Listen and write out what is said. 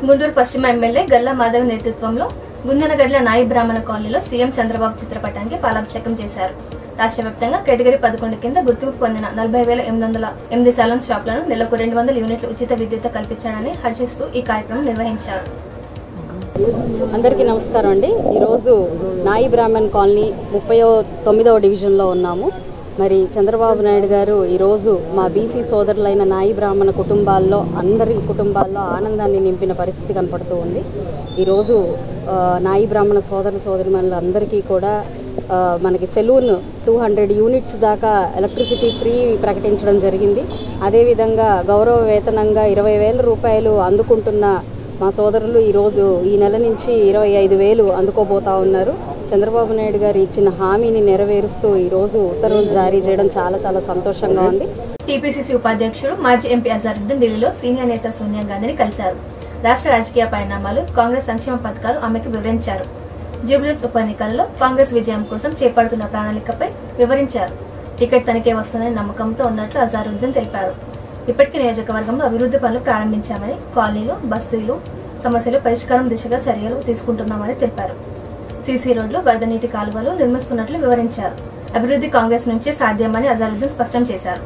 గుంటూరు పశ్చిమ ఎమ్మెల్యే గల్లా మాధవ్ నేతృత్వంలో గుంజనగడ్ల నాయి బ్రాహ్మణ కాలనీలో సీఎం చంద్రబాబు చిత్రపటానికి పాలాభిషేకం చేశారు. రాష్ట్ర వ్యాప్తంగా కేటగిరీ 11 కింద గుర్తింపు పొందిన 40,808 సెలూన్ షాపులను నెలకు 200 యూనిట్ల ఉచిత విద్యుత్ కల్పించాలని హర్షిస్తూ ఈ కార్యక్రమం నిర్వహించారు. అందరికీ నమస్కారం అండి. ఈరోజు నాయి బ్రాహ్మణ్ కాలనీ 39వ డివిజన్లో ఉన్నాము. మరి చంద్రబాబు నాయుడు గారు ఈరోజు మా బీసీ సోదరులైన నాయి బ్రాహ్మణ కుటుంబాల్లో అందరి కుటుంబాల్లో ఆనందాన్ని నింపిన పరిస్థితి కనపడుతూ ఉంది. ఈరోజు నాయి బ్రాహ్మణ సోదరులందరికీ కూడా మనకి సెలూన్ 200 యూనిట్స్ దాకా ఎలక్ట్రిసిటీ ఫ్రీ ప్రకటించడం జరిగింది. అదేవిధంగా గౌరవ వేతనంగా 20,000 రూపాయలు అందుకుంటున్న మా సోదరులు ఈరోజు ఈ నెల నుంచి 25,000 అందుకోబోతా ఉన్నారు. చంద్రబాబు నాయుడు గారు ఇచ్చిన హామీని నెరవేరుస్తూ ఈరోజు ఉత్తర్వులు జారీ చేయడం చాలా సంతోషంగా ఉంది. టీపీసీసీ ఉపాధ్యక్షుడు మాజీ ఎంపీ అజారుద్దీన్ ఢిల్లీలో సీనియర్ నేత సోనియా గాంధీని కలిశారు. రాష్ట్ర రాజకీయ పరిణామాలు, కాంగ్రెస్ సంక్షేమ పథకాలు ఆమెకు వివరించారు. జూబ్లీహిల్స్ ఉప ఎన్నికల్లో కాంగ్రెస్ విజయం కోసం చేపడుతున్న ప్రణాళికపై వివరించారు. టికెట్ తనకే వస్తుందనే నమ్మకంతో ఉన్నట్లు అజారుద్దీన్ తెలిపారు. ఇప్పటికీ నియోజకవర్గంలో అభివృద్ధి పనులు ప్రారంభించామని, కాలనీలు, బస్తీలు సమస్యలు పరిష్కారం దిశగా చర్యలు తీసుకుంటున్నామని తెలిపారు. సీసీ రోడ్లు, వరద నీటి కాలువలు నిర్మిస్తున్నట్లు వివరించారు. అభివృద్ధి కాంగ్రెస్ నుంచే సాధ్యమని అజారుద్దీన్ స్పష్టం చేశారు.